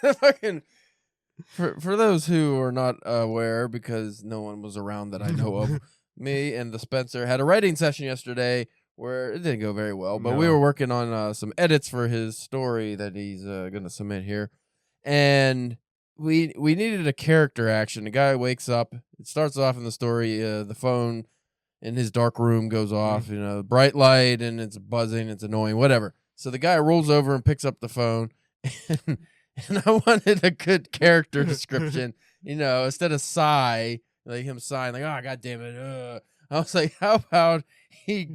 Fucking for those who are not aware, because no one was around that I know of, me and the Spencer had a writing session yesterday where it didn't go very well, but we were working on some edits for his story that he's going to submit here, and we needed a character action. The guy wakes up. It starts off in the story. The phone in his dark room goes off. Bright light, and it's buzzing. It's annoying. Whatever. So the guy rolls over and picks up the phone. And I wanted a good character description, instead of sigh, like him sighing, like, oh, God damn it. I was like, how about he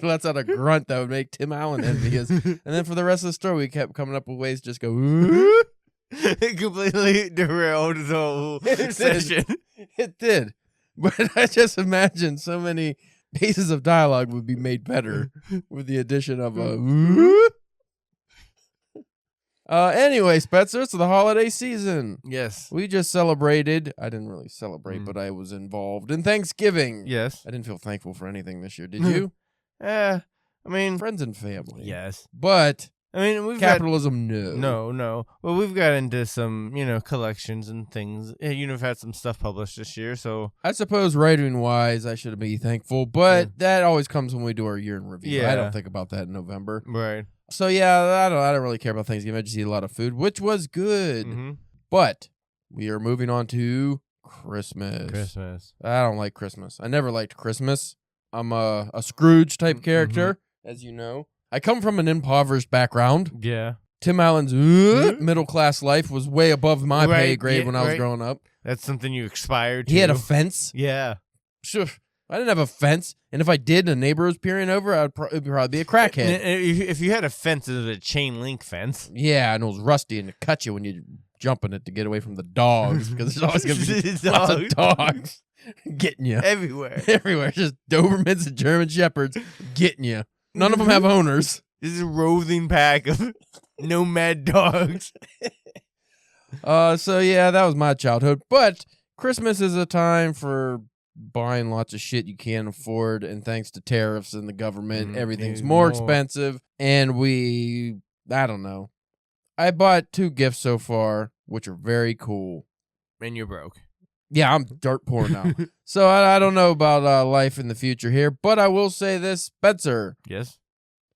lets out a grunt that would make Tim Allen envious. And then for the rest of the story, we kept coming up with ways to just go, It completely derailed the whole session. It did. But I just imagine so many pieces of dialogue would be made better with the addition of a Anyway, Spencer, it's the holiday season. Yes. We just celebrated. I didn't really celebrate, but I was involved in Thanksgiving. Yes. I didn't feel thankful for anything this year. Did you? I mean, friends and family. Yes. But I mean, we've capitalism, no. Well, we've got into some, collections and things. You've had some stuff published this year, so I suppose writing-wise, I should be thankful, but that always comes when we do our year in review. Yeah. I don't think about that in November. Right. So yeah, I don't really care about Thanksgiving. I just eat a lot of food, which was good. Mm-hmm. But we are moving on to Christmas. I don't like Christmas. I never liked Christmas. I'm a Scrooge type character, as you know. I come from an impoverished background. Yeah. Tim Allen's middle class life was way above my pay grade when I was growing up. That's something you aspired to. He had a fence. Yeah. Sure. I didn't have a fence, and if I did, and a neighbor was peering over, it would probably be a crackhead. If you had a fence, it was a chain link fence. Yeah, and it was rusty, and it cut you when you jump in it to get away from the dogs, because there's always going to be lots of dogs getting you. Everywhere. Just Dobermans and German Shepherds getting you. None of them have owners. This is a roving pack of nomad dogs. So yeah, that was my childhood. But Christmas is a time for buying lots of shit you can't afford, and thanks to tariffs and the government, everything's more expensive. And I don't know. I bought 2 gifts so far, which are very cool. And you're broke. Yeah, I'm dirt poor now. So I don't know about life in the future here, but I will say this, Spencer. Yes?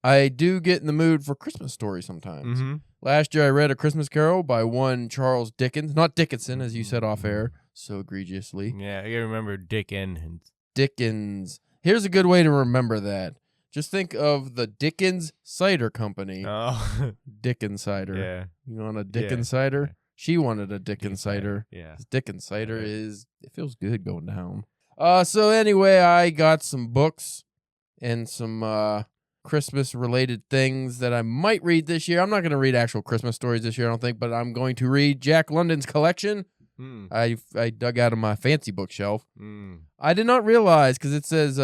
I do get in the mood for Christmas stories sometimes. Mm-hmm. Last year I read A Christmas Carol by one Charles Dickens. Not Dickinson, as you said off air so egregiously. Yeah, I gotta remember Dickens. Here's a good way to remember that. Just think of the Dickens Cider Company. Oh. Dickens Cider. Yeah. You want a Dickens Cider? Yeah. She wanted a Dickens Cider. Yeah. Dickens Cider it feels good going down. So anyway, I got some books and some Christmas-related things that I might read this year. I'm not going to read actual Christmas stories this year, I don't think, but I'm going to read Jack London's collection. I dug out of my fancy bookshelf. I did not realize, because it says,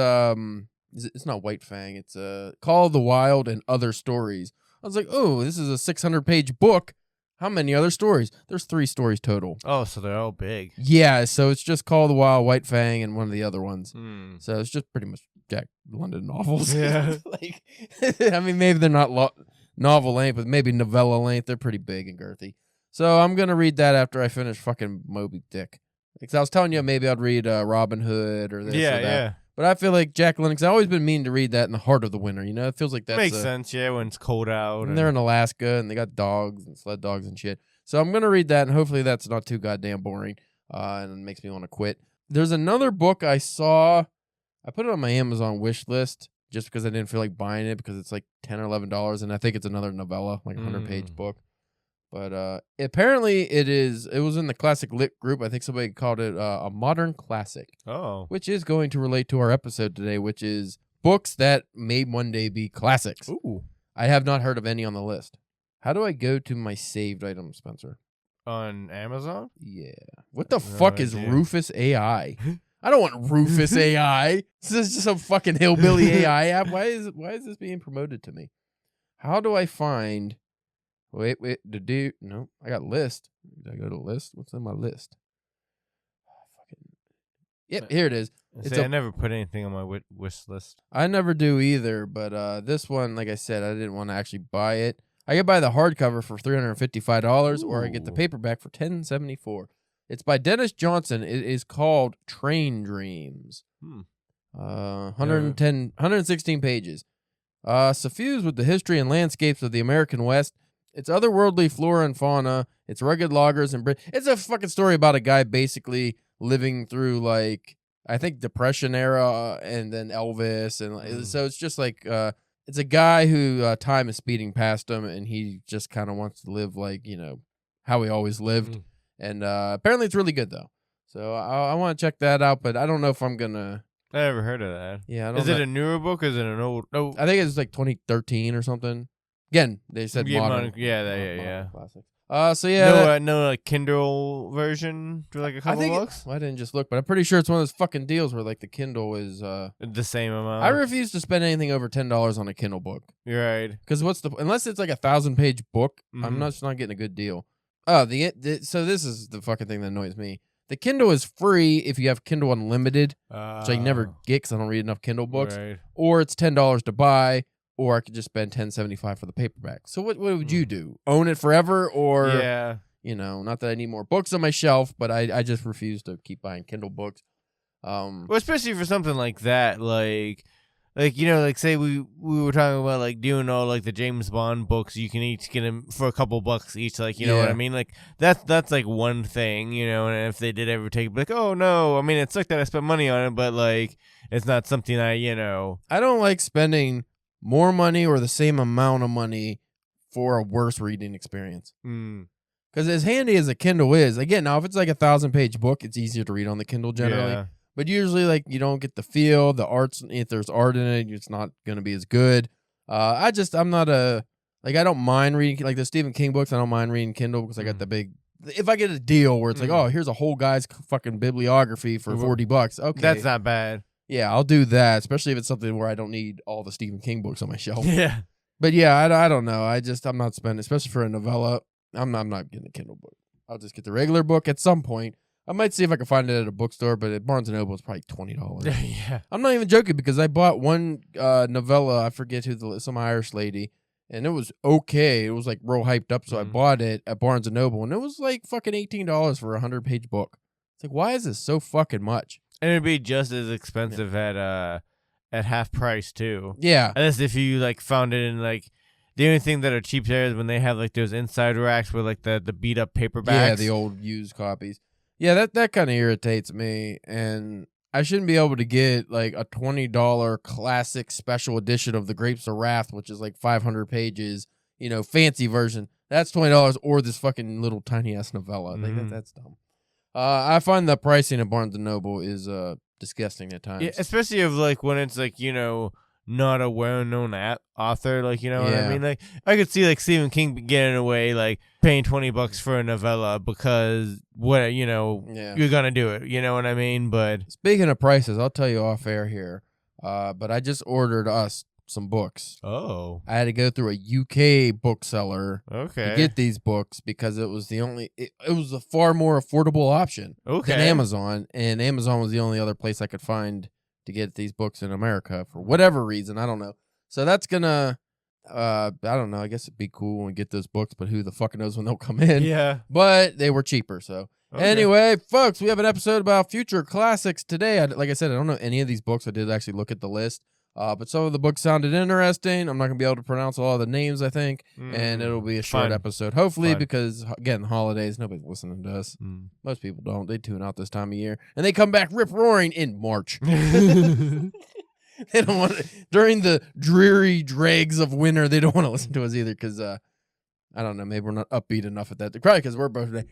it's not White Fang, it's Call of the Wild and Other Stories. I was like, oh, this is a 600-page book. How many other stories? There's 3 stories total. Oh, so they're all big. Yeah, so it's just Call of the Wild, White Fang, and one of the other ones. So it's just pretty much Jack London novels. Yeah. I mean, maybe they're not novel length, but maybe novella length. They're pretty big and girthy. So I'm going to read that after I finish fucking Moby Dick. Because I was telling you maybe I'd read Robin Hood or this or that. Yeah. But I feel like Jack London, 'cause I've always been meaning to read that in the heart of the winter. It feels like that makes sense, when it's cold out. And they're in Alaska, and they got dogs and sled dogs and shit. So I'm going to read that, and hopefully that's not too goddamn boring and it makes me want to quit. There's another book I saw. I put it on my Amazon wish list just because I didn't feel like buying it because it's like $10 or $11, and I think it's another novella, like a 100-page book. But apparently it was in the classic lit group. I think somebody called it a modern classic. Oh. Which is going to relate to our episode today, which is books that may one day be classics. Ooh. I have not heard of any on the list. How do I go to my saved items, Spencer? On Amazon? Yeah. What the fuck is Rufus AI? I don't want Rufus AI. This is just some fucking hillbilly AI app. Why is this being promoted to me? How do I find... Wait, no, I got list. Did I go to list? What's in my list? Yep, here it is. I never put anything on my wish list. I never do either, but this one, like I said, I didn't want to actually buy it. I could buy the hardcover for $355, or I get the paperback for $10.74. It's by Dennis Johnson. It is called Train Dreams. 116 pages. Suffused with the history and landscapes of the American West, it's otherworldly flora and fauna, it's rugged loggers and it's a fucking story about a guy basically living through, like, I think Depression era and then Elvis, and so it's just like it's a guy who time is speeding past him, and he just kind of wants to live like, you know, how he always lived. And apparently it's really good though, so I want to check that out, but I don't know if I'm gonna. I never heard of that. Yeah, I don't is it a newer book? Or is it an old? No, I think it's like 2013 or something. Again, they said modern. Yeah. Classics. So yeah, no like Kindle version for like a couple bucks. I didn't just look, but I'm pretty sure it's one of those fucking deals where like the Kindle is the same amount. I refuse to spend anything over $10 on a Kindle book. You're right. Because unless it's like a 1,000-page book, I'm just not getting a good deal. Oh, so this is the fucking thing that annoys me. The Kindle is free if you have Kindle Unlimited, which I never get because I don't read enough Kindle books. Right. Or it's $10 to buy. Or I could just spend $10.75 for the paperback. So what would you do? Own it forever, or you know, not that I need more books on my shelf, but I just refuse to keep buying Kindle books. Well, especially for something like that, like you know, like say we were talking about like doing all like the James Bond books. You can each get them for a couple bucks each, like you know what I mean. Like that's like one thing, you know. And if they did ever take, like, oh no, I mean it sucked that I spent money on it, but like it's not something I don't like spending more money or the same amount of money for a worse reading experience. Because as handy as a Kindle is, again, now if it's like a 1,000-page book, it's easier to read on the Kindle generally. Yeah. But usually, like, you don't get the feel, the arts. If there's art in it, it's not going to be as good. I'm not I don't mind reading like the Stephen King books. I don't mind reading Kindle because I got the big. If I get a deal where it's like, oh, here's a whole guy's fucking bibliography for $40. Okay, that's not bad. Yeah, I'll do that, especially if it's something where I don't need all the Stephen King books on my shelf. Yeah. But yeah, I don't know. I'm not spending, especially for a novella. I'm not getting a Kindle book. I'll just get the regular book at some point. I might see if I can find it at a bookstore, but at Barnes & Noble, it's probably $20. Yeah. I'm not even joking because I bought one novella. I forget some Irish lady, and it was okay. It was like real hyped up, so I bought it at Barnes & Noble, and it was like fucking $18 for a 100-page book. It's like, why is this so fucking much? And it'd be just as expensive at half price too. Yeah. Unless if you like found it in like the only thing that are cheap there is when they have like those inside racks with like the beat up paperbacks. Yeah, the old used copies. Yeah, that kind of irritates me, and I shouldn't be able to get like a $20 classic special edition of The Grapes of Wrath, which is like 500 pages, you know, fancy version. That's $20, or this fucking little tiny ass novella. I think that's dumb. I find the pricing at Barnes & Noble is disgusting at times. Yeah, especially if like when it's like, you know, not a well-known author, like, you know what I mean? Like I could see like Stephen King getting away like paying $20 for a novella because what, you know, you're gonna do it, you know what I mean? But speaking of prices, I'll tell you off air here. But I just ordered us some books. Oh. I had to go through a UK bookseller to get these books because it was it was a far more affordable option than Amazon, and Amazon was the only other place I could find to get these books in America for whatever reason. I don't know. So that's gonna I don't know. I guess it'd be cool when we get those books, but who the fuck knows when they'll come in. Yeah. But they were cheaper, so anyway, folks, we have an episode about future classics today. Like I said, I don't know any of these books. I did actually look at the list. But some of the books sounded interesting. I'm not going to be able to pronounce all the names, I think, and it'll be a short episode, hopefully, because, again, the holidays, nobody's listening to us. Most people don't. They tune out this time of year, and they come back rip-roaring in March. They don't want to, during the dreary dregs of winter, they don't want to listen to us either because, I don't know, maybe we're not upbeat enough at that. Probably because we're both...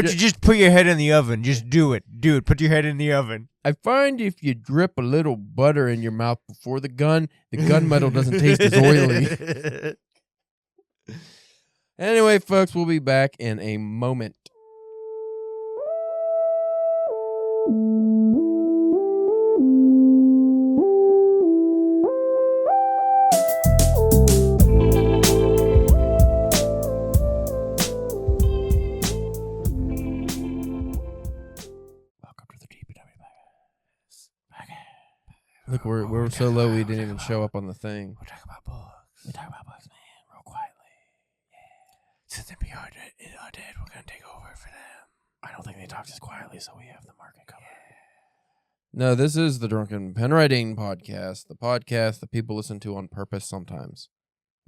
Just put your head in the oven. Just do it. Put your head in the oven. I find if you drip a little butter in your mouth before the gunmetal doesn't taste as oily. Anyway, folks, we'll be back in a moment. were so low we didn't even show up on the thing. We'll talk about books. We talk about books, man, real quietly. Yeah. Since NPR are dead, we're gonna take over for them. I don't think they talk just quietly, so we have the market covered. No, this is the Drunken Pen Writing Podcast, the podcast that people listen to on purpose sometimes.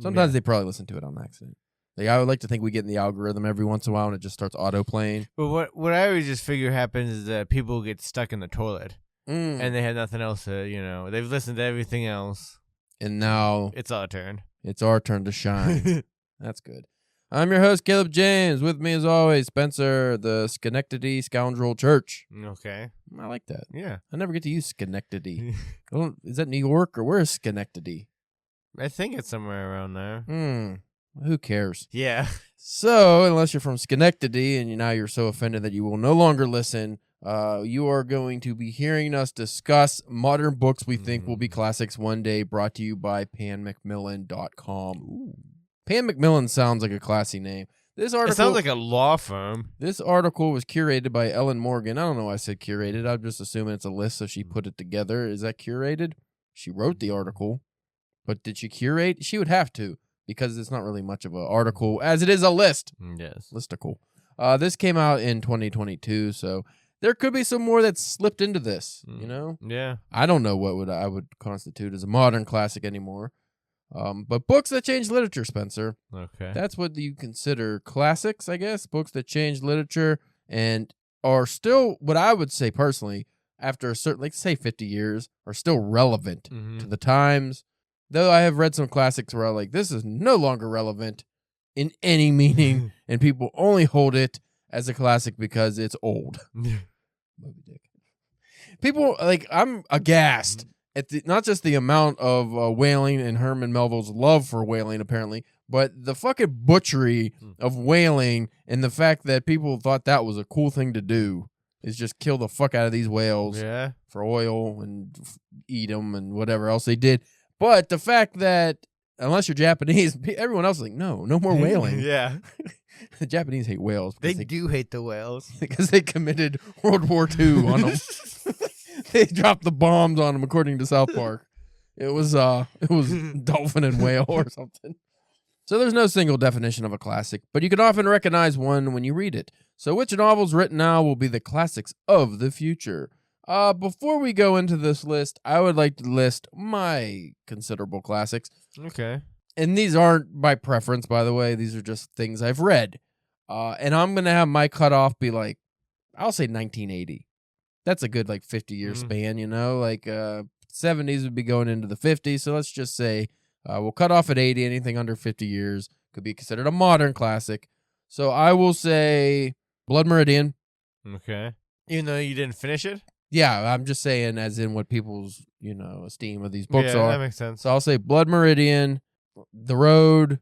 Sometimes they probably listen to it on accident. Like, I would like to think we get in the algorithm every once in a while and it just starts auto-playing. But what I always just figure happens is that people get stuck in the toilet. And they have nothing else to, they've listened to everything else. And now it's our turn. It's our turn to shine. That's good. I'm your host, Caleb James. With me, as always, Spencer, the Schenectady Scoundrel Church. Okay. I like that. Yeah. I never get to use Schenectady. Is that New York or where is Schenectady? I think it's somewhere around there. Who cares? Yeah. So, unless you're from Schenectady and now you're so offended that you will no longer listen, you are going to be hearing us discuss modern books we think will be classics one day, brought to you by panmcmillan.com. Ooh. Pan Macmillan sounds like a classy name. This article, it sounds like a law firm. This article was curated by Ellen Morgan. I don't know why I said curated. I'm just assuming it's a list, so she put it together. Is that curated? She wrote the article, but did she curate? She would have to, because it's not really much of an article, as it is a list. Yes. Listicle. This came out in 2022, so there could be some more that slipped into this, Yeah. I don't know what I would constitute as a modern classic anymore. But books that change literature, Spencer. Okay. That's what you consider classics, I guess. Books that change literature and are still, what I would say personally, after a certain, like say 50 years, are still relevant to the times. Though I have read some classics where I'm like, this is no longer relevant in any meaning, and people only hold it as a classic because it's old. Moby Dick. People, like, I'm aghast at not just the amount of whaling and Herman Melville's love for whaling, apparently, but the fucking butchery of whaling and the fact that people thought that was a cool thing to do is just kill the fuck out of these whales for oil and eat them and whatever else they did. But the fact that, unless you're Japanese, everyone else is like, no more whaling. Yeah. The Japanese hate whales. They do hate the whales. Because they committed World War II on them. They dropped the bombs on them, according to South Park. It was dolphin and whale or something. So there's no single definition of a classic, but you can often recognize one when you read it. So which novels written now will be the classics of the future? Before we go into this list, I would like to list my considerable classics. Okay. And these aren't by preference, by the way. These are just things I've read. And I'm going to have my cutoff be like, I'll say 1980. That's a good, 50-year span, Like, 70s would be going into the 50s. So let's just say we'll cut off at 80. Anything under 50 years could be considered a modern classic. So I will say Blood Meridian. Okay. Even though you didn't finish it? Yeah, I'm just saying as in what people's, esteem of these books are. Yeah, that makes sense. So I'll say Blood Meridian, The Road.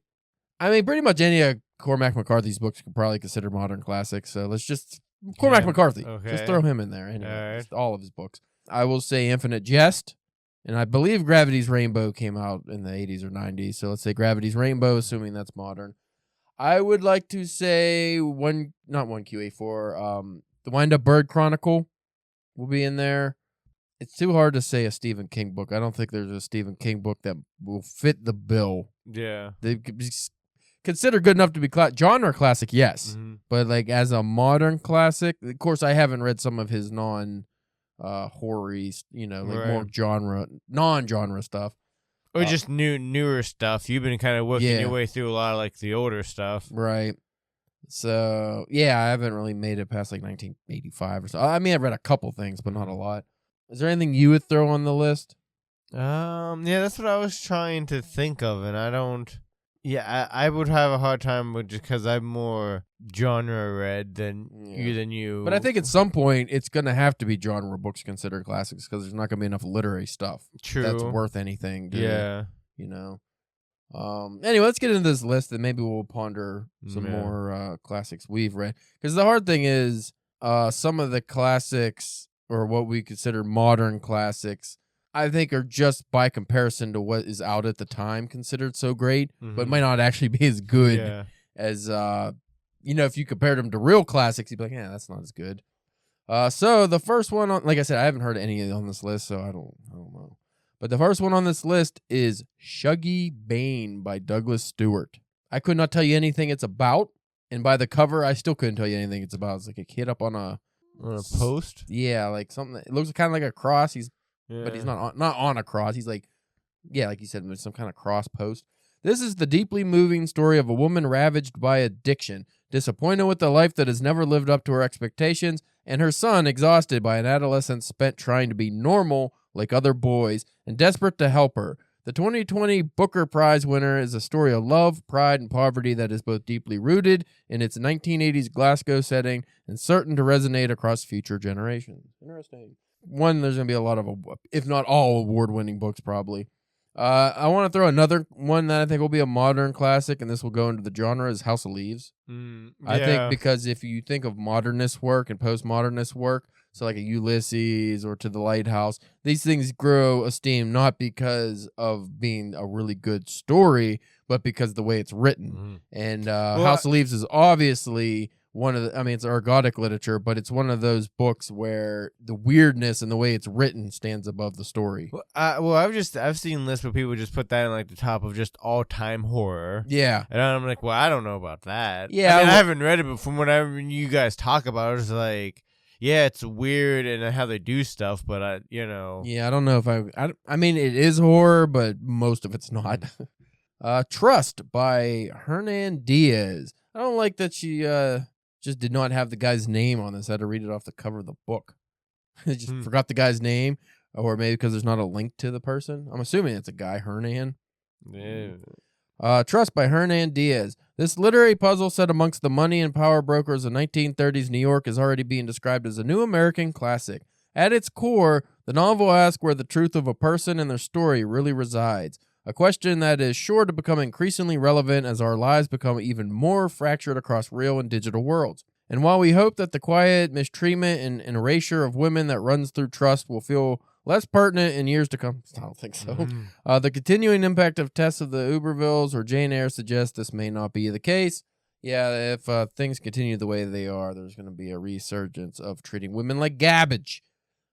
I mean, pretty much any of Cormac McCarthy's books could probably consider modern classics. So let's just Cormac McCarthy. Okay. Just throw him in there. Anyway, all right. Just all of his books. I will say Infinite Jest, and I believe Gravity's Rainbow came out in the 80s or 90s. So let's say Gravity's Rainbow, assuming that's modern. I would like to say not 1QA4, The Wind-Up Bird Chronicle will be in there. It's too hard to say a Stephen King book. I don't think there's a Stephen King book that will fit the bill. Yeah. They could be considered good enough to be genre classic, yes. But as a modern classic, of course, I haven't read some of his non-horror, more non-genre stuff. Or just newer stuff. You've been kind of working your way through a lot of the older stuff. Right. So, yeah, I haven't really made it past 1985 or so. I mean, I've read a couple things, but not a lot. Is there anything you would throw on the list? Yeah, that's what I was trying to think of, and I don't. Yeah, I would have a hard time with just because I'm more genre read than you. But I think at some point it's gonna have to be genre books considered classics because there's not gonna be enough literary stuff that's worth anything. Anyway, let's get into this list and maybe we'll ponder some more classics we've read. Because the hard thing is some of the classics or what we consider modern classics, I think are just by comparison to what is out at the time considered so great, but might not actually be as good as, if you compared them to real classics, you'd be like, yeah, that's not as good. So the first one, like I said, I haven't heard any on this list, so I don't know. But the first one on this list is Shuggy Bane by Douglas Stewart. I could not tell you anything it's about, and by the cover, I still couldn't tell you anything it's about. It's like a kid up on a post. Yeah, like something. It looks kind of like a cross. But he's not on a cross. He's like, yeah, like you said, some kind of cross post. This is the deeply moving story of a woman ravaged by addiction, disappointed with a life that has never lived up to her expectations, and her son exhausted by an adolescence spent trying to be normal like other boys and desperate to help her. The 2020 Booker Prize winner is a story of love, pride, and poverty that is both deeply rooted in its 1980s Glasgow setting and certain to resonate across future generations. Interesting. One, there's going to be a lot of, if not all, award-winning books probably. I want to throw another one that I think will be a modern classic, and this will go into the genre, is House of Leaves. I think because if you think of modernist work and postmodernist work, so like a Ulysses or To the Lighthouse, these things grow esteem not because of being a really good story, but because of the way it's written. And House of Leaves is obviously one of the, I mean, it's ergodic literature, but it's one of those books where the weirdness and the way it's written stands above the story. I've seen lists where people just put that in like the top of just all time horror. Yeah. And I'm like, well, I don't know about that. Yeah. I haven't read it, but from whatever you guys talk about, it's like, yeah, it's weird and how they do stuff, but Yeah, I don't know if I mean, it is horror, but most of it's not. Trust by Hernan Diaz. I don't like that she just did not have the guy's name on this. I had to read it off the cover of the book. I just forgot the guy's name, or maybe because there's not a link to the person. I'm assuming it's a guy, Hernan. Yeah. Trust by Hernan Diaz. This literary puzzle set amongst the money and power brokers of 1930s New York is already being described as a new American classic. At its core, the novel asks where the truth of a person and their story really resides. A question that is sure to become increasingly relevant as our lives become even more fractured across real and digital worlds. And while we hope that the quiet mistreatment and erasure of women that runs through Trust will feel less pertinent in years to come, I don't think so. The continuing impact of Tess of the Ubervilles or Jane Eyre suggests this may not be the case. Yeah, if things continue the way they are, there's going to be a resurgence of treating women like garbage.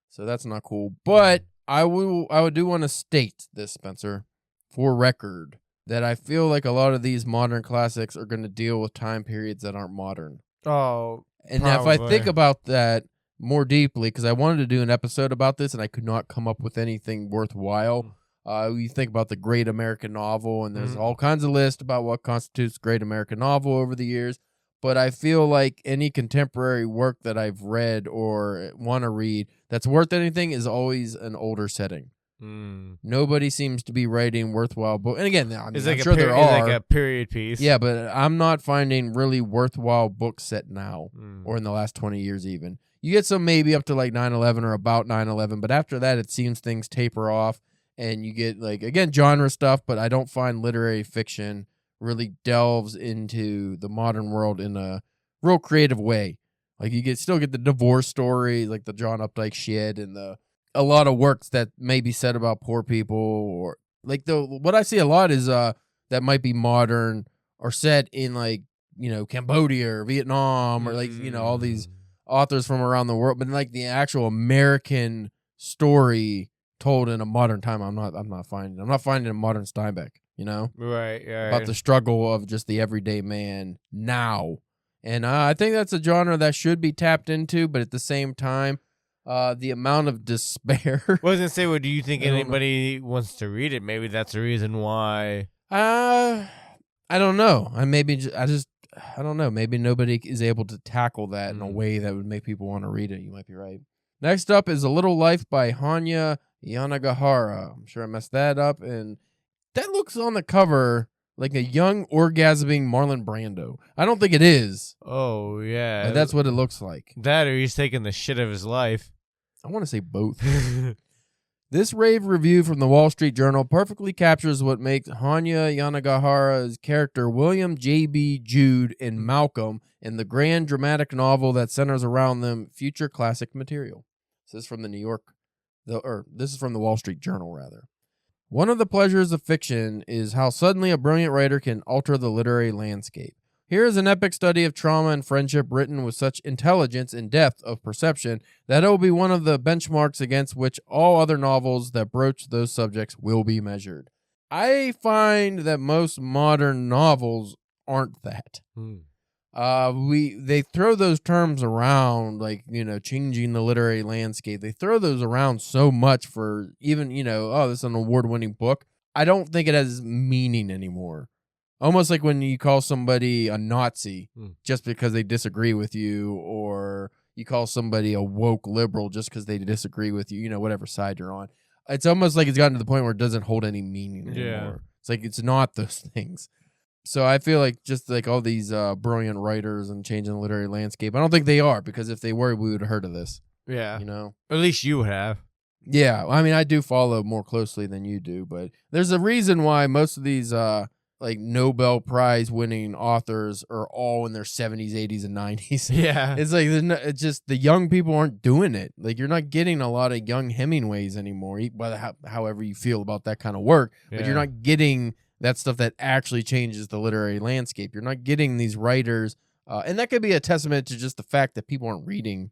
So that's not cool. But I do want to state this, Spencer, for record, that I feel like a lot of these modern classics are going to deal with time periods that aren't modern. Oh, and if I think about that more deeply, because I wanted to do an episode about this and I could not come up with anything worthwhile. You think about the great American novel, and there's all kinds of lists about what constitutes great American novel over the years. But I feel like any contemporary work that I've read or want to read that's worth anything is always an older setting. Nobody seems to be writing worthwhile books. And again, I mean, I'm sure there are. It's like a period piece. Yeah, but I'm not finding really worthwhile books set now or in the last 20 years even. You get some maybe up to like 9/11 or about 9/11, but after that it seems things taper off and you get like, again, genre stuff, but I don't find literary fiction really delves into the modern world in a real creative way. Like you still get the divorce story, like the John Updike shit, and a lot of works that may be said about poor people, or like what I see a lot is that might be modern or set in like, Cambodia or Vietnam or like, all these authors from around the world, but like the actual American story told in a modern time, I'm not finding a modern Steinbeck, right, about the struggle of just the everyday man now. And I think that's a genre that should be tapped into, but at the same time, the amount of despair. I was gonna say, well, do you think anybody wants to read it? Maybe that's the reason why. I don't know. I don't know. Maybe nobody is able to tackle that in a way that would make people want to read it. You might be right. Next up is A Little Life by Hanya Yanagihara. I'm sure I messed that up. And that looks on the cover like a young orgasming Marlon Brando. I don't think it is. Oh, yeah. But that's what it looks like. That or he's taking the shit of his life. I want to say both. This rave review from the Wall Street Journal perfectly captures what makes Hanya Yanagihara's character William J.B. Jude in Malcolm in the grand dramatic novel that centers around them future classic material. This is from this is from the Wall Street Journal, rather. One of the pleasures of fiction is how suddenly a brilliant writer can alter the literary landscape. Here is an epic study of trauma and friendship written with such intelligence and depth of perception that it will be one of the benchmarks against which all other novels that broach those subjects will be measured. I find that most modern novels aren't that. They throw those terms around, like, changing the literary landscape. They throw those around so much for even, this is an award-winning book. I don't think it has meaning anymore. Almost like when you call somebody a Nazi just because they disagree with you, or you call somebody a woke liberal just because they disagree with you, whatever side you're on. It's almost like it's gotten to the point where it doesn't hold any meaning anymore. Yeah. It's like it's not those things. So I feel like just like all these brilliant writers and changing the literary landscape, I don't think they are, because if they were, we would have heard of this. Yeah. At least you would have. Yeah. I mean, I do follow more closely than you do, but there's a reason why most of these like Nobel Prize winning authors are all in their 70s, 80s, and 90s. Yeah. It's like it's just the young people aren't doing it. Like, you're not getting a lot of young Hemingways anymore, however you feel about that kind of work, but you're not getting that stuff that actually changes the literary landscape. You're not getting these writers, and that could be a testament to just the fact that people aren't reading.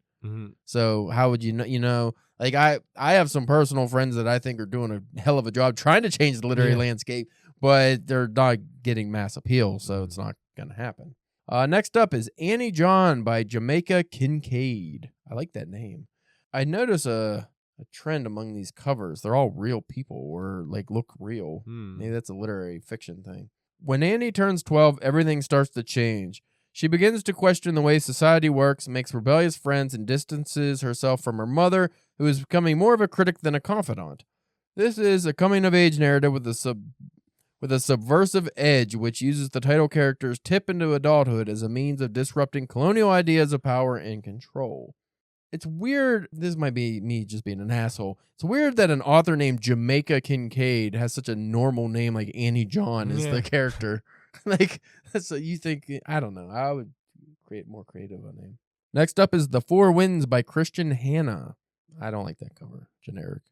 So how would you know, like I have some personal friends that I think are doing a hell of a job trying to change the literary landscape, but they're not getting mass appeal, so it's not going to happen. Next up is Annie John by Jamaica Kincaid. I like that name. I notice a trend among these covers. They're all real people, or like look real. Maybe that's a literary fiction thing. When Annie turns 12, everything starts to change. She begins to question the way society works, makes rebellious friends, and distances herself from her mother, who is becoming more of a critic than a confidant. This is a coming-of-age narrative with a subversive edge, which uses the title character's tip into adulthood as a means of disrupting colonial ideas of power and control. It's weird. This might be me just being an asshole. It's weird that an author named Jamaica Kincaid has such a normal name like Annie John as the character. Like, so you think, I don't know. I would create more creative a name. Next up is The Four Winds by Christian Hanna. I don't like that cover. Generic.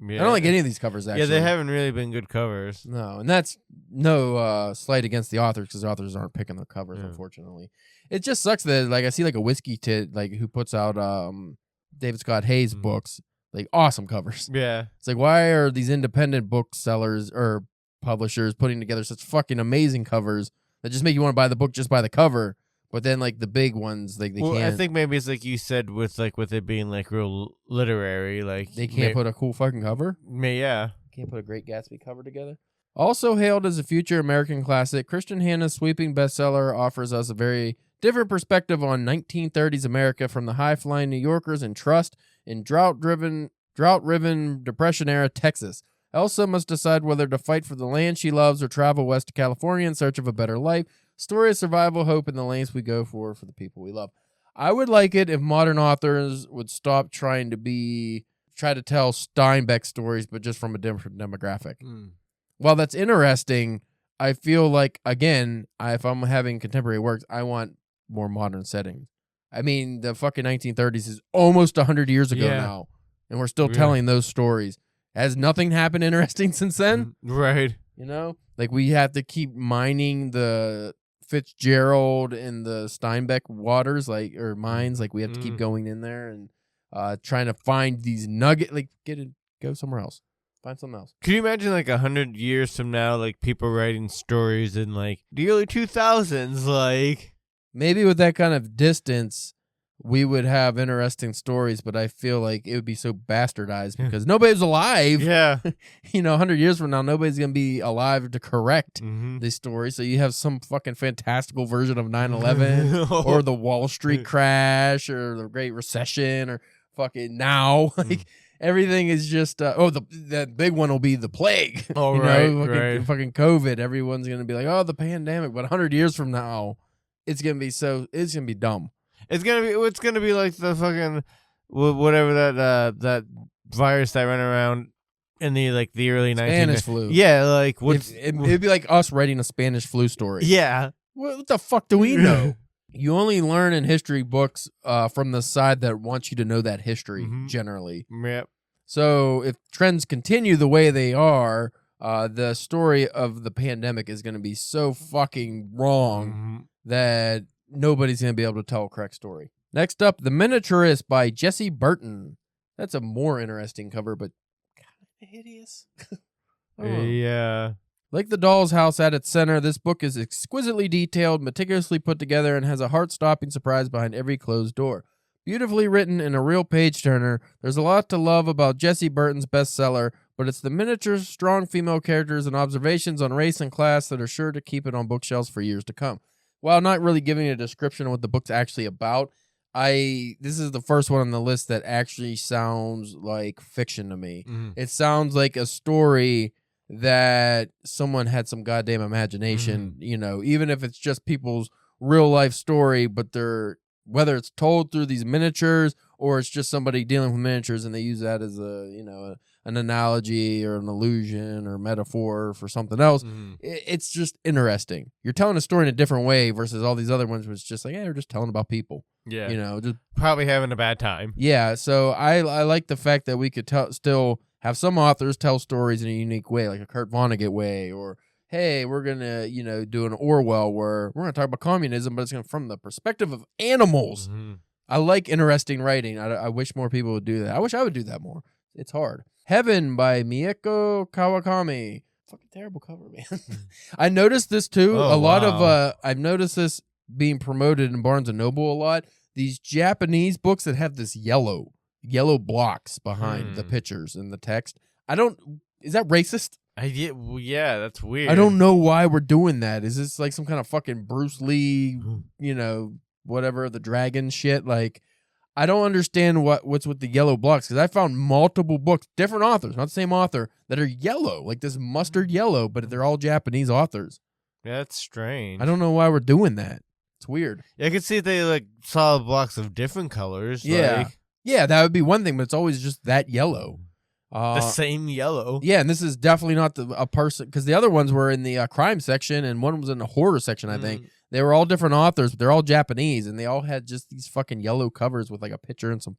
Yeah. I don't like any of these covers, actually. Yeah, they haven't really been good covers. No, and that's no slight against the authors, because the authors aren't picking their covers, unfortunately. It just sucks that, like, I see like a whiskey tit, like, who puts out David Scott Hayes books, like, awesome covers. Yeah. It's like, why are these independent booksellers or publishers putting together such fucking amazing covers that just make you want to buy the book just by the cover? But then, like, the big ones, like, they can't. I think maybe it's like you said, with it being like real literary, like they can't put a cool fucking cover. Yeah, can't put a Great Gatsby cover together. Also hailed as a future American classic, Christian Hanna's sweeping bestseller offers us a very different perspective on 1930s America from the high-flying New Yorkers and trust in drought-riven Depression-era Texas. Elsa must decide whether to fight for the land she loves or travel west to California in search of a better life. Story of survival, hope, and the lengths we go for the people we love. I would like it if modern authors would stop trying to tell Steinbeck stories, but just from a different demographic. While that's interesting, I feel like, again, if I'm having contemporary works, I want more modern settings. I mean, the fucking 1930s is almost 100 years ago now, and we're still telling those stories. Has nothing happened interesting since then? Right. Like, we have to keep mining the Fitzgerald and the Steinbeck waters, like, or mines. Like, we have to keep going in there and trying to find these nuggets. Like, go somewhere else. Find something else. Can you imagine, like, 100 years from now, like, people writing stories in, like, the early 2000s, like... Maybe with that kind of distance, we would have interesting stories, but I feel like it would be so bastardized because nobody's alive. Yeah. 100 years from now, nobody's going to be alive to correct this story. So you have some fucking fantastical version of 9/11 or the Wall Street crash or the Great Recession or fucking now. Like, everything is just, that big one will be the plague. Oh, Fucking COVID. Everyone's going to be like, oh, the pandemic. But 100 years from now, it's going to be dumb. It's gonna be like the fucking whatever that virus that ran around in the early 1900s. Spanish flu. Yeah, like it'd be like us writing a Spanish flu story. Yeah. What the fuck do we know? You only learn in history books from the side that wants you to know that history generally. Yep. So if trends continue the way they are, the story of the pandemic is going to be so fucking wrong that nobody's going to be able to tell a correct story. Next up, The Miniaturist by Jesse Burton. That's a more interesting cover, but kind of hideous. Yeah. Like the doll's house at its center, this book is exquisitely detailed, meticulously put together, and has a heart-stopping surprise behind every closed door. Beautifully written and a real page-turner, there's a lot to love about Jesse Burton's bestseller, but it's the miniature, strong female characters and observations on race and class that are sure to keep it on bookshelves for years to come. While not really giving a description of what the book's actually about, this is the first one on the list that actually sounds like fiction to me. It sounds like a story that someone had some goddamn imagination, even if it's just people's real life story, but whether it's told through these miniatures or it's just somebody dealing with miniatures and they use that as an analogy or an illusion or metaphor for something else. It's just interesting. You're telling a story in a different way versus all these other ones, which is just like, they're just telling about people. Yeah. Just probably having a bad time. Yeah. So I like the fact that we could still have some authors tell stories in a unique way, like a Kurt Vonnegut way, or hey, we're gonna do an Orwell where we're gonna talk about communism, but it's gonna from the perspective of animals. I like interesting writing. I wish more people would do that. I wish I would do that more. It's hard. Heaven by Mieko Kawakami. Fucking terrible cover, man. I noticed this too. I've noticed this being promoted in Barnes and Noble a lot. These Japanese books that have this yellow blocks behind the pictures and the text. Is that racist? Yeah, that's weird. I don't know why we're doing that. Is this like some kind of fucking Bruce Lee, whatever, the dragon shit? Like, I don't understand what's with the yellow blocks, because I found multiple books, different authors, not the same author, that are yellow, like this mustard yellow, but they're all Japanese authors. Yeah, that's strange. I don't know why we're doing that. It's weird. Yeah, I could see if they like solid blocks of different colors. Yeah. Yeah, that would be one thing, but it's always just that yellow. The same yellow. Yeah, and this is definitely not a person, because the other ones were in the crime section and one was in the horror section, I think. They were all different authors, but they're all Japanese, and they all had just these fucking yellow covers with like a picture and some,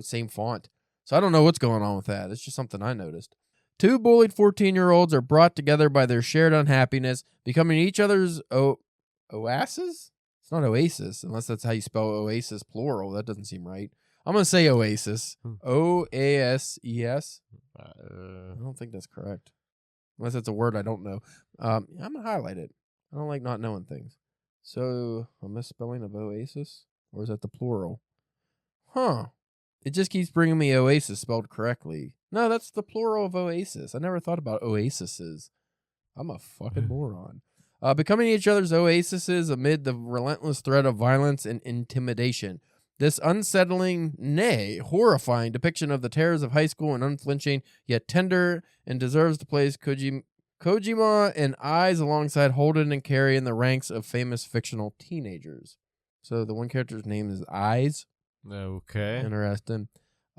same font. So I don't know what's going on with that. It's just something I noticed. Two bullied 14-year-olds are brought together by their shared unhappiness, becoming each other's oasis? It's not oasis, unless that's how you spell oasis plural. That doesn't seem right. I'm going to say oasis. O-A-S-E-S. I don't think that's correct. Unless it's a word I don't know. I'm going to highlight it. I don't like not knowing things. So, a misspelling of oasis? Or is that the plural? Huh. It just keeps bringing me oasis spelled correctly. No, that's the plural of oasis. I never thought about oases. I'm a fucking moron. Becoming each other's oases amid the relentless threat of violence and intimidation. This unsettling, nay, horrifying depiction of the terrors of high school and unflinching, yet tender, and deserves to place Kojima and Eyes alongside Holden and Carrie in the ranks of famous fictional teenagers. So the one character's name is Eyes. Okay. Interesting.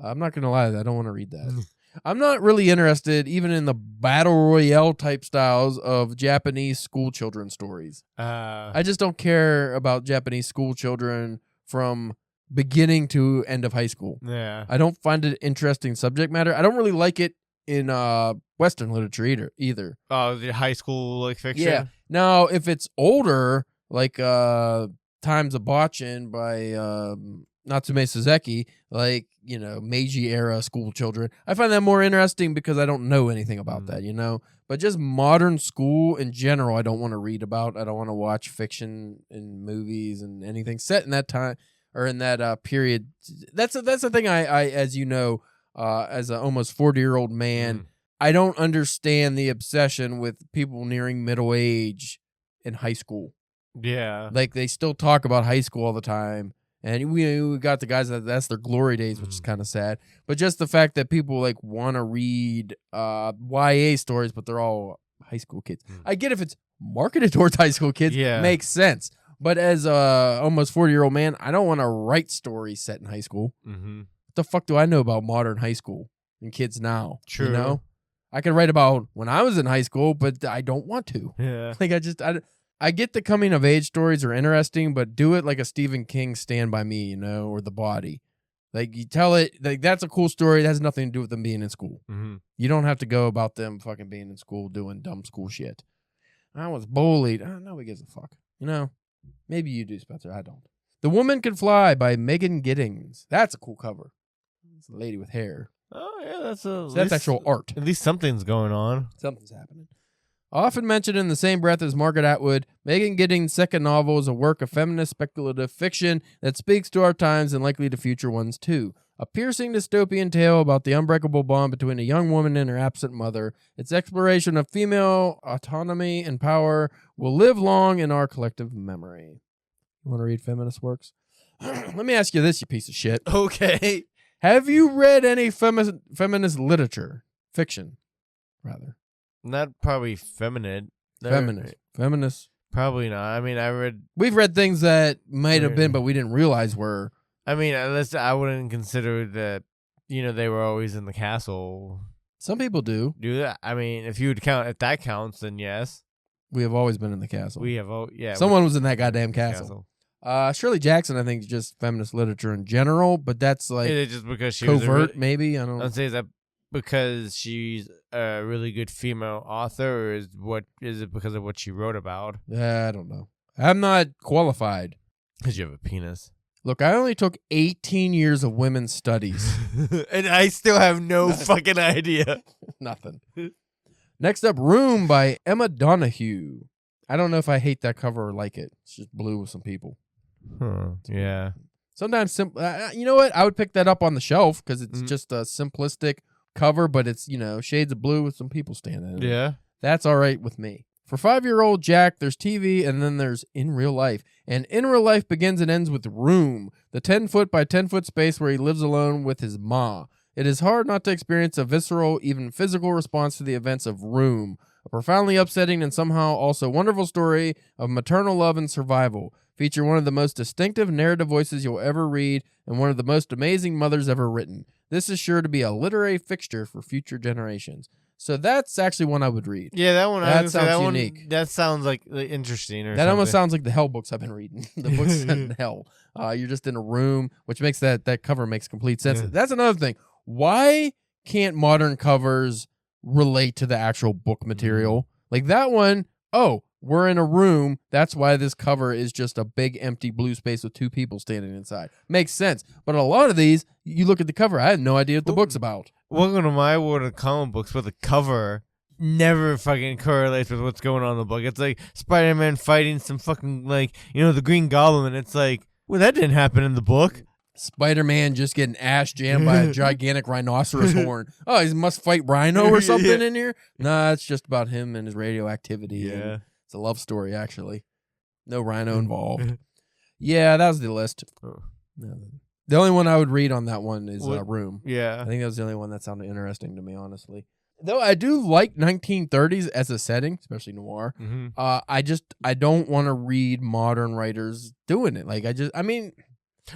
I'm not going to lie, I don't want to read that. I'm not really interested even in the battle royale type styles of Japanese school children stories. I just don't care about Japanese school children from beginning to end of high school. Yeah. I don't find it interesting subject matter. I don't really like it in Western literature either. Oh, the high school like fiction? Yeah. Now, if it's older, like Times of Botchin by Natsume Suzeki, like, Meiji era school children, I find that more interesting because I don't know anything about that, But just modern school in general, I don't want to read about. I don't want to watch fiction and movies and anything set in that time or in that period. That's the thing I as you know, as an almost 40-year-old man, I don't understand the obsession with people nearing middle age in high school. Yeah. Like, they still talk about high school all the time. And we got the guys that's their glory days, which is kind of sad. But just the fact that people like want to read YA stories, but they're all high school kids. I get if it's marketed towards high school kids, makes sense. But as a almost 40-year-old man, I don't want to write stories set in high school. What the fuck do I know about modern high school and kids now? True. I can write about when I was in high school, but I don't want to. Yeah. Like, I get the coming of age stories are interesting, but do it like a Stephen King Stand By Me, or The Body. Like, you tell it, like, that's a cool story. That has nothing to do with them being in school. You don't have to go about them fucking being in school doing dumb school shit. I was bullied. Nobody gives a fuck. Maybe you do, Spencer. I don't. The Woman Can Fly by Megan Giddings. That's a cool cover. It's a lady with hair. Oh yeah, That's actual art. At least something's going on. Something's happening. Often mentioned in the same breath as Margaret Atwood, Megan Giddings' second novel is a work of feminist speculative fiction that speaks to our times and likely to future ones too. A piercing dystopian tale about the unbreakable bond between a young woman and her absent mother. Its exploration of female autonomy and power will live long in our collective memory. You want to read feminist works? Let me ask you this, you piece of shit. Okay. Have you read any feminist literature? Fiction, rather. Not probably feminine. Feminist. Probably not. I mean, We've read things that might have been, but we didn't realize were. I mean, unless I wouldn't consider that, they were always in the castle. Some people do. Do that? I mean, if that counts, then yes. We have always been in the castle. Someone was in that goddamn castle. Shirley Jackson, I think, is just feminist literature in general, but that's like is it just because she covert, maybe? I don't know. I'd say is that because she's a really good female author, or is it because of what she wrote about? I don't know. I'm not qualified. Because you have a penis. Look, I only took 18 years of women's studies. And I still have no fucking idea. Nothing. Next up, Room by Emma Donoghue. I don't know if I hate that cover or like it. It's just blue with some people. Huh. Yeah. Sometimes, you know what? I would pick that up on the shelf because it's just a simplistic cover, but it's, shades of blue with some people standing in it. Yeah. That's all right with me. For 5-year-old Jack, there's TV, and then there's In Real Life. And In Real Life begins and ends with Room, the 10-foot by 10-foot space where he lives alone with his ma. It is hard not to experience a visceral, even physical response to the events of Room, a profoundly upsetting and somehow also wonderful story of maternal love and survival. Feature one of the most distinctive narrative voices you'll ever read and one of the most amazing mothers ever written. This is sure to be a literary fixture for future generations. So that's actually one I would read. Yeah, that one. That sounds unique. That sounds like interesting. Or that something. Almost sounds like the hell books I've been reading. The books set in hell. You're just in a room, which makes that cover makes complete sense. Yeah. That's another thing. Why can't modern covers relate to the actual book material? Like that one, we're in a room. That's why this cover is just a big empty blue space with two people standing inside. Makes sense. But a lot of these, you look at the cover, I have no idea what the book's about. Welcome to my world of comic books, where the cover never fucking correlates with what's going on in the book. It's like Spider-Man fighting some fucking, the Green Goblin, and it's like, well, that didn't happen in the book. Spider-Man just getting ass jammed by a gigantic rhinoceros horn. Oh, he must fight Rhino or something in here? Nah, it's just about him and his radioactivity. Yeah. It's a love story, actually. No Rhino involved. Yeah, that was the list. Oh. No. The only one I would read on that one is Room. Yeah. I think that was the only one that sounded interesting to me, honestly. Though I do like 1930s as a setting, especially noir. Mm-hmm. I don't want to read modern writers doing it.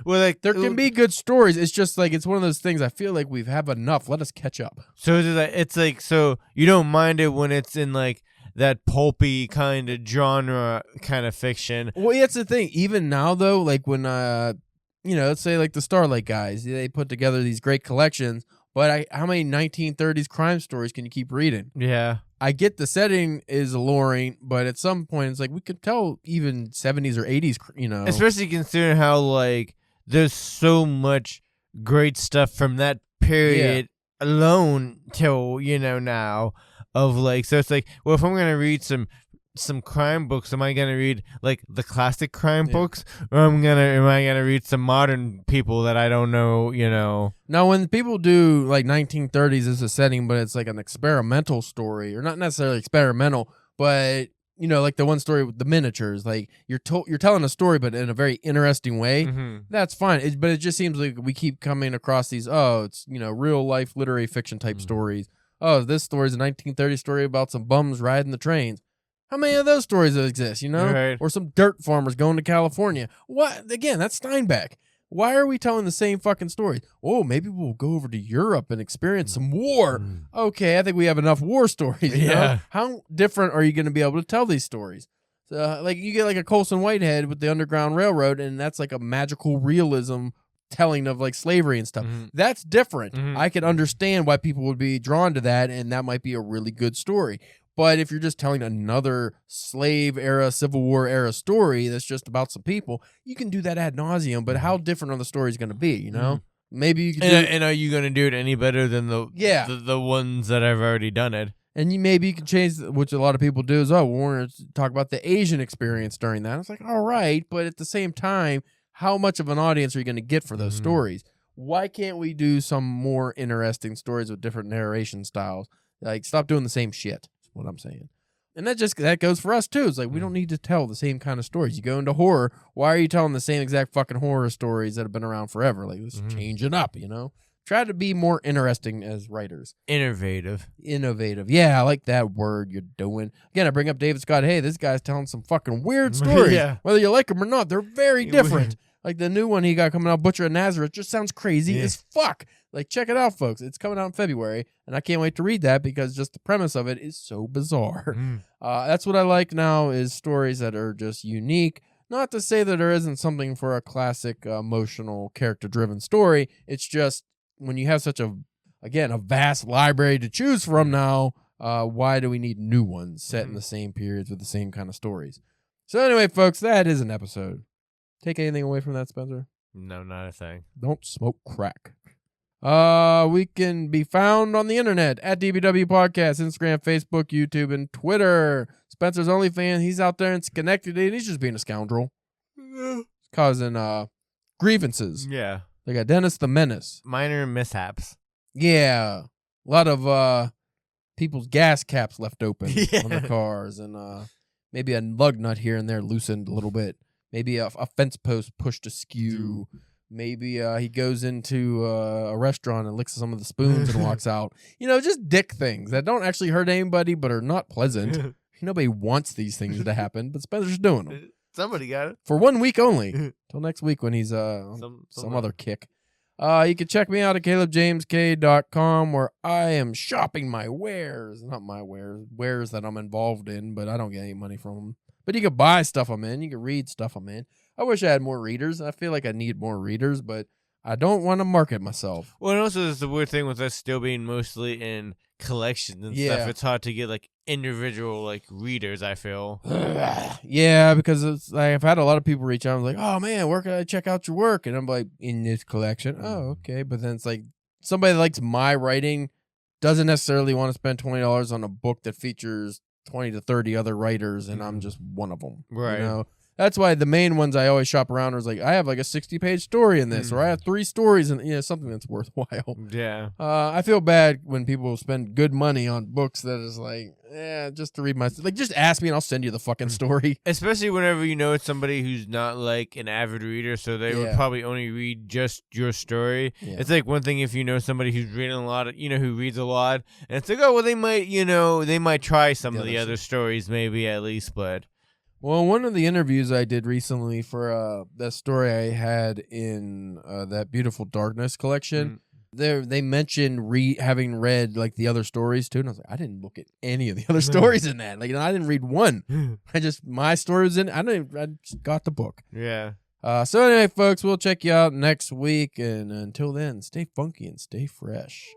Well, there can be good stories. It's just like it's one of those things. I feel like we have enough. Let us catch up. So it's like so you don't mind it when it's in like that pulpy kind of genre kind of fiction. Well, that's the thing. Even now, though, like when let's say like the Starlight guys, they put together these great collections. But how many 1930s crime stories can you keep reading? Yeah. I get the setting is alluring, but at some point it's like we could tell even 70s or 80s, Especially considering how like there's so much great stuff from that period alone till now of like, so it's like, well, if I'm going to read some crime books, am I gonna read like the classic crime books, or am I gonna read some modern people that I don't know? Now, when people do like 1930s as a setting, but it's like an experimental story, or not necessarily experimental, but like the one story with the miniatures, like you're telling a story, but in a very interesting way. Mm-hmm. That's fine. But it just seems like we keep coming across these. It's real life literary fiction type stories. Oh, this story is a 1930s story about some bums riding the trains. How many of those stories exist, Right. Or some dirt farmers going to California. What? Again, that's Steinbeck. Why are we telling the same fucking stories? Oh, maybe we'll go over to Europe and experience some war. Okay, I think we have enough war stories. You know? How different are you going to be able to tell these stories? So, like, you get like a Colson Whitehead with the Underground Railroad, and that's like a magical realism telling of like slavery and stuff. That's different. I can understand why people would be drawn to that, and that might be a really good story. But if you're just telling another slave era, Civil War era story that's just about some people, you can do that ad nauseum. But how different are the stories going to be? You know, maybe you could. And are you going to do it any better than the ones that have already done it? And maybe you can change, which a lot of people do is, we're going to talk about the Asian experience during that. It's like, all right, but at the same time, how much of an audience are you going to get for those stories? Why can't we do some more interesting stories with different narration styles? Like, stop doing the same shit. That's what I'm saying. And that goes for us too. It's like, we don't need to tell the same kind of stories. You go into horror, why are you telling the same exact fucking horror stories that have been around forever? Like, let's change it up, you know? Try to be more interesting as writers. Innovative. Yeah, I like that word you're doing. Again, I bring up David Scott. Hey, this guy's telling some fucking weird stories. Whether you like them or not, they're very different. Like the new one he got coming out, Butcher of Nazareth, just sounds crazy as fuck. Like, check it out, folks. It's coming out in February, and I can't wait to read that because just the premise of it is so bizarre. That's what I like now is stories that are just unique. Not to say that there isn't something for a classic emotional, character-driven story. It's just when you have such a vast library to choose from now, why do we need new ones set in the same periods with the same kind of stories? So anyway, folks, that is an episode. Take anything away from that, Spencer? No, not a thing. Don't smoke crack. We can be found on the internet at DPW Podcast, Instagram, Facebook, YouTube, and Twitter. Spencer's OnlyFans, he's out there in Schenectady, and he's just being a scoundrel. He's causing grievances. Yeah. They got Dennis the Menace. Minor mishaps. Yeah. A lot of people's gas caps left open on the cars, and maybe a lug nut here and there loosened a little bit. Maybe a fence post pushed askew. Maybe he goes into a restaurant and licks some of the spoons and walks out. You know, just dick things that don't actually hurt anybody but are not pleasant. Nobody wants these things to happen, but Spencer's doing them. Somebody got it. For 1 week only. Till next week when he's on some other kick. You can check me out at calebjameskay.com where I am shopping my wares. Not my wares that I'm involved in, but I don't get any money from them. But you can buy stuff I'm in. You can read stuff I'm in. I wish I had more readers. I feel like I need more readers, but I don't want to market myself. Well, and also there's the weird thing with us still being mostly in collections and stuff. It's hard to get like individual like readers, I feel. Yeah, because it's like I've had a lot of people reach out and like, oh man, where can I check out your work? And I'm like, in this collection. Oh, okay. But then it's like somebody that likes my writing doesn't necessarily want to spend $20 on a book that features 20 to 30 other writers, and I'm just one of them. Right. You know? That's why the main ones I always shop around is like, I have like a 60-page story in this, or I have 3 stories, and something that's worthwhile. Yeah. I feel bad when people spend good money on books that is like, just to read my, like, just ask me and I'll send you the fucking story. Especially whenever you know it's somebody who's not like an avid reader, so they would probably only read just your story. Yeah. It's like one thing if you know somebody who's reading a lot, who reads a lot, and it's like, oh, well, they might try some of the other stories maybe at least, but. Well, one of the interviews I did recently for that story I had in that Beautiful Darkness collection, they mentioned having read like the other stories too, and I was like, I didn't look at any of the other stories in that. Like, I didn't read one. My story was in. I just got the book. Yeah. So anyway, folks, we'll check you out next week, and until then, stay funky and stay fresh.